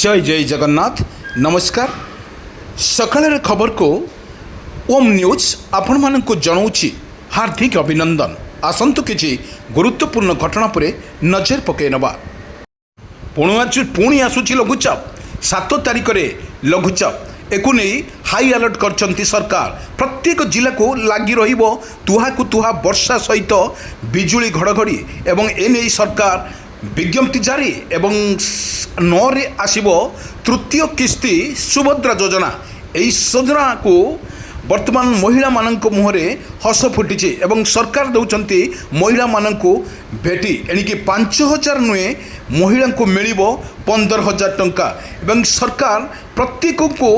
जय जय जगन्नाथ नमस्कार सकाळ खबर को ओम न्यूज आपण मानक जनाऊँच हार्दिक अभिनंदन आसतु किसी गुरुत्वपूर्ण घटना पर नजर पकई नवा पुणी आसूची लघुचाप 7 तारिख में लघुचाप एक हाई अलर्ट कर सरकार प्रत्येक जिला को लगी रुहा वर्षा सहित बिजुली घड़घड़ी एवं एने सरकार विज्ञप्ति जारी एवं 9 रे आसिबो तृतीय किस्ती सुभद्रा योजना यही योजना को वर्तमान महिला मानक मुहरे हस फुटी एवं सरकार दौरान महिला मानक भेटी एणिकी 5,000 नुहे महिला को मिल 15,000 टंका एवं सरकार प्रत्येक को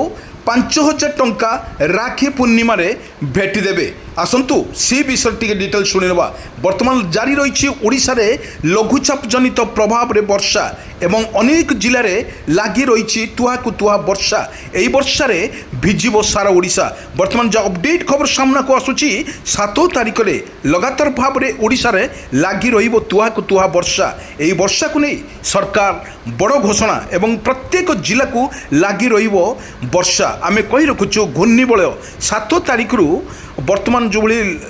5,000 टंका राखी पूर्णिमा भेटी देवे आसतु सी विषय टी डिटेल शुणा वर्तमान जारी रही ओडिशा रे लघुचाप जनित प्रभाव रे वर्षा एवं अनेक जिले में लगी रही तुहा को तुहा वर्षा यही वर्षा रे भिजिब सारा ओडिशा वर्तमान जो अपडेट खबर सामना को आसूची 7 तारिख में लगातार भाव में ओडिशा रे लगी रुहा को तुहा वर्षा यही वर्षा को नहीं सरकार बड़ घोषणा एवं प्रत्येक जिला को लगी वर्षा आम कही रखुचु घूर्णिबलय 7 तारिख रु वर्तमान जो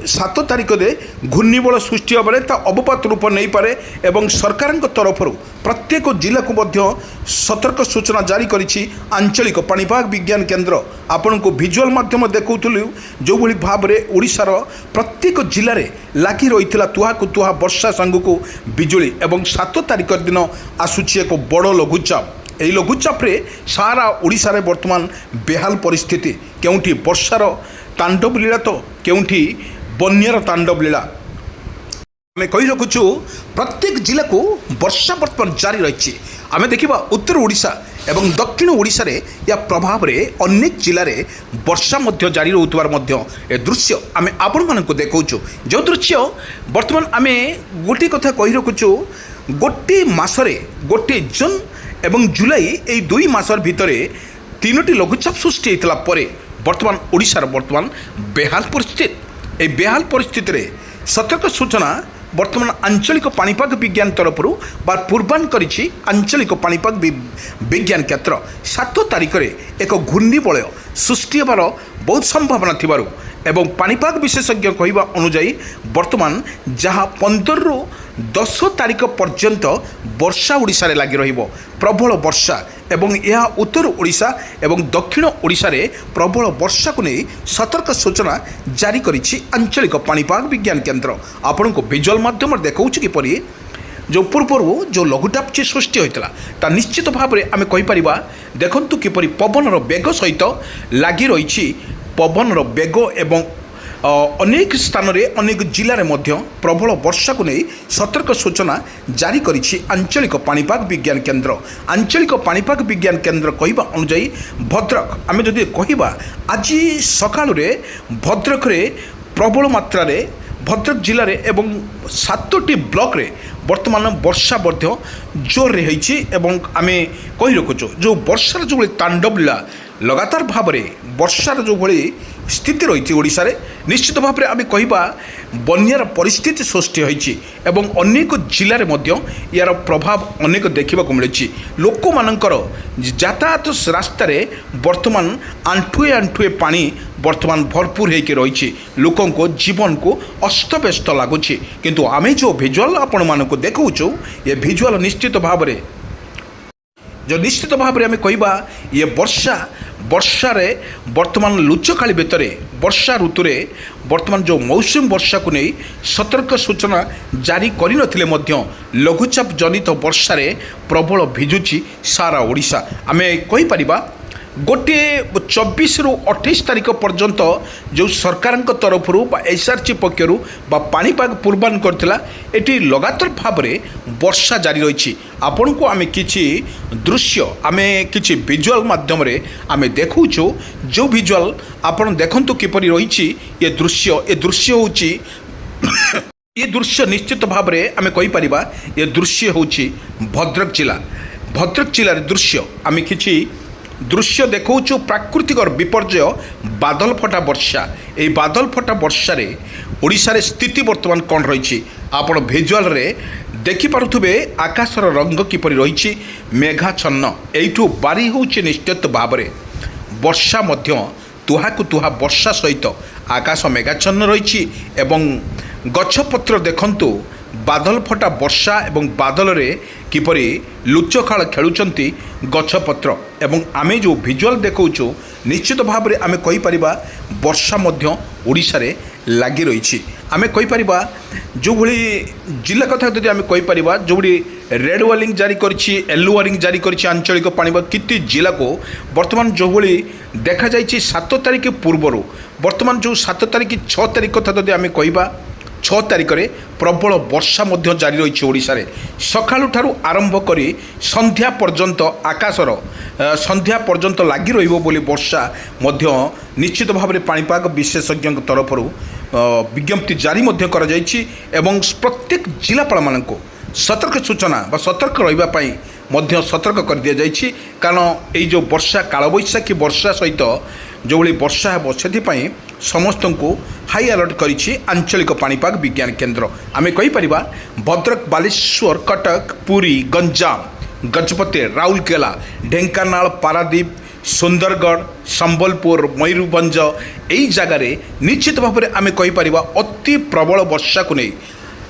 7 तारिख में घूर्णिबल सृष्टि बेले अवपात रूप नहीं पारे एवं सरकार तरफ प्रत्येक जिला को मध्य सतर्क सूचना जारी करिछि आंचलिक पाणीपाग विज्ञान केन्द्र आपण को विजुअल माध्यम देखौथलु जो भली भाव में ओडिशार प्रत्येक जिले में लगी रही तुहा को तुहा वर्षा संग को बिजुली एवं 7 तारिख दिन आसुछि एक बड़ लघुचाप यही लघुचाप रे सारा ओडिशा रे वर्तमान बेहाल परिस्थिति केउठी वर्षार तांडव लीला तो केउठी बन्यार तांडव लीला आम कही रखुचु प्रत्येक जिला को वर्षा वर्तमान जारी रही आम देखा उत्तर ओडिशा एवं दक्षिण ओडिशा रे या प्रभाव रे अनेक जिले में वर्षा मध्य जारी रोतबार मध्य ए दृश्य आम आपण मानक देखौचु जो दृश्य वर्तमान आम गोटे कथा कही रखुचु गोटे मासरे गोटे जून एवं जुलाई यही 2 मासर भितर 3टी लघुचाप सृष्टि होता परे वर्तमान ओडिशार वर्तमान बेहाल परिस्थिति बेहाल परिस्थिति रे सतर्क सूचना वर्तमान आंचलिक पाणीपाग विज्ञान तरफ पूर्वान करिछि आंचलिक पाणीपाग विज्ञान केन्द्र 7 तारिख में एक घूर्णिबलय सृष्टि होबार बहुत संभावना थिबारु एवं पाणीपाग विशेषज्ञ कहवा अनुजाई वर्तमान जहाँ 15 रु 10 तारिख पर्यंत वर्षा ओडिशा रे लगी रहिबो प्रबल वर्षा एवं यह उत्तर ओडिशा एवं दक्षिण ओडिशा रे प्रबल वर्षा को नहीं सतर्क सूचना जारी करिछि आंचलिक पाणीपाग विज्ञान केन्द्र आपण को विजुअल माध्यम देखौछि किपरि जो पूर्व जो लघुचाप सृष्टि होता ता निश्चित भाव में आम कहीपर देखु किपरि पवनर बेग सहित लगी रही पवनर बेग एवं अनेक स्थान में अनेक जिले में प्रबल वर्षा को नहीं सतर्क सूचना जारी करिछि आंचलिक पाणीपाग विज्ञान केन्द्र आंचलिक पाणीपाग विज्ञान केन्द्र कहवा अनुजाई भद्रक आम जदि कहवा आज सकाल भद्रक रे प्रबल मात्रा रे भद्रक जिले में एवं 7टी ब्लॉक रे वर्तमान वर्षा जोर रे होइछि एवं आमे कही रखुचु जो वर्षार जो तांडव लीला लगातार भाव में वर्षार जो भली स्थिति रही ओडिशा रे निश्चित भाव में आम कहवा बन्यार परिस्थिति सृष्टि होइछि एवं अनेक जिले में यार प्रभाव अनेक देखा मिली लोक मानकर यातायात रास्तार वर्तमान आंठुए आंठुए पानी वर्तमान भरपूर होकर रही लोकों को जीवन को अस्तव्यस्त लगुच किंतु आम जो भिजुआल आपण मानक देखौचु ये भिजुआल निश्चित भाव में जो निश्चित भाव में आम कहवा ये वर्षा रे वर्तमान लुचकाली भितर वर्षा ऋतु रे वर्तमान जो मौसम वर्षा को नहीं सतर्क सूचना जारी करि नथिले मध्य लघुचाप जनित वर्षा रे प्रबल भिजुची सारा ओडिशा आमे कहि परिबा गोटे 24 रु 28 तारिख पर्यंत जो सरकार तरफ एसआरसी पक्षर पाणीपाग पूर्वान करथिला एटी लगातार भाव में वर्षा जारी रही आपण को आमे किछि दृश्य आमे किछि विजुअल माध्यम रे आमे देखौछु जो विजुअल आपण देखंतु किपरि रही ये दृश्य होची ये दृश्य निश्चित भाव में आमे कहि परिबा ये दृश्य होची भद्रक जिला दृश्य आमे किछि दृश्य देखौछु प्राकृतिक विपर्यय बादल फटा वर्षा এই बादल फटा वर्षारे ओडिशारे स्थिति वर्तमान कौन रही आपण भिजुआल रे देखि पारुथबे आकाशर रंग किपरि रही मेघाच्छन्न एइठु बारी होउछि निश्चित भावरे वर्षा मध्य तुहाकु तुहा वर्षा सहित आकाश मेघाच्छन्न रही एवं गछपत्र देखंतु बादल फटा वर्षा एवं बादल रे किपरि लुचखाड़ खेलुचंती गछपत्र एवं आमे जो भिजुआल देखौछु निश्चित भाव में आमे कहि परिबा वर्षा मध्य ओडिशा रे लागि रही आमे कहि परिबा जो भली जिला कथा जदि आमे कहि परिबा जो भली रेड वार्निंग जारी करछि येलो वार्निंग जारी करछि आंचलिक पाणीपाग किति जिला को वर्तमान जो भली देखा जाइछि 7 तारिख पूर्वरु वर्तमान जो 7 तारिख 6 तारिख कथा जदि आमे कहिबा 6 तारिख में प्रबल वर्षा मध्य जारी रही ओडिशा रे सकाळु ठारू आरंभ करी संध्या पर्यंत आकाशर संध्या पर्यंत लागि रहिबो बोली वर्षा मध्य निश्चित भाव में पाणीपाग विशेषज्ञ तरफ विज्ञप्ति जारी मध्य करा जायछि एवं प्रत्येक जिलापाल मानक सतर्क सूचना बा सतर्क रहिबा पई मध्य सतर्क कर दिया जायछि कारण एई जो वर्षा कालबैशाखी वर्षा सहित जो भली वर्षा हेब से समस्त को हाई अलर्ट करिछि आंचलिक पाणीपाग विज्ञान केन्द्र आमे कहि परिबा भद्रक बालेश्वर कटक पुरी गंजाम गजपति राउरकेला ढेंकानाल पारादीप सुंदरगढ़ संबलपुर मयूरभंज यही जगार निश्चित भाव में आमे कहि परिबा अति प्रबल वर्षा को नहीं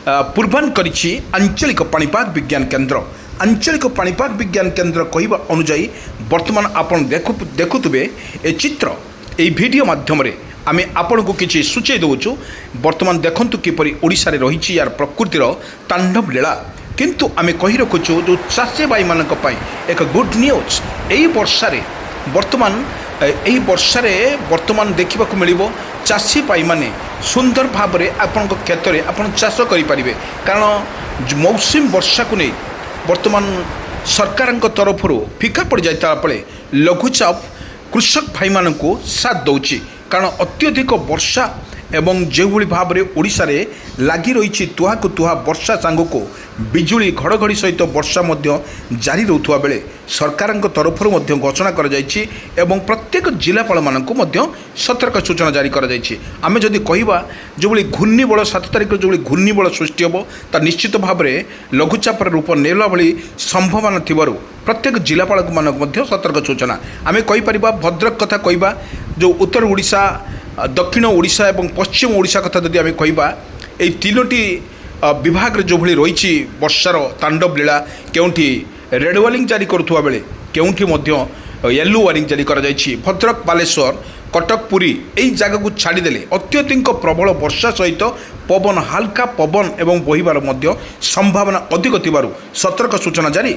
पूर्वान करिछि आंचलिक पाणीपाग विज्ञान केन्द्र आंचलिक पाणीपाग विज्ञान केन्द्र कहवा अनुजाई वर्तमान आपण देखुवे ए चित्र ए वीडियो माध्यम आमे आपण को किछि सूचय दउछु वर्तमान देखंतु किपरि ओडिशा रे रहिछि यार प्रकृतिर तांडव लीला किंतु आमे कहि रखुछु जो चाषी भाई मानक पई एक गुड न्यूज एई वर्षा रे वर्तमान देखा मिलिबो चाषी भाई माने सुंदर भाव में आपण क्षेत्र में आपण चाष करि परिबे कारण मौसम वर्षा को नहीं वर्तमान सरकार तरफ फिका पड़ जाता बेले लघुचाप कृषक भाई मान को साथ दौची कारण अत्यधिक वर्षा एवं जो भाव में ओडिशा रे लागि रही तुहा को तुहा वर्षा सांग को बिजुली घड़घड़ी सहित वर्षा मध्य जारी रोथुआ बेले सरकार तरफ घोषणा कर जायछि एवं प्रत्येक जिलापाल मानक मध्य सतर्क सूचना जारी कर जायछि आमे जदि कहिबा जो भली घूर्णिबल 7 तारिख जो भली घूर्णिबल सृष्टि होबो ता निश्चित भाव में लघुचापर रूप नेला भली संभावना थिबारु प्रत्येक जिलापाल मानक मध्य सतर्क सूचना आमे कहि परिबा भद्रक कथा कहिबा जो उत्तर ओडिशा दक्षिण ओडिशा एवं पश्चिम ओडिशा कथा जदि आमे कहिबा एई तीनोटी विभाग जो भली रही वर्षार तांडव लीला केउंठी रेड वार्निंग जारी करुवा बेले केउंठी मध्य येलो वार्निंग जारी करा जायछि भद्रक बालेश्वर कटक पुरी यही जगह को छाड़देले अत्यधिक प्रबल वर्षा सहित पवन हाल्का पवन एवं बहिबार मध्य संभावना अधिक थिबारु सतर्क सूचना जारी।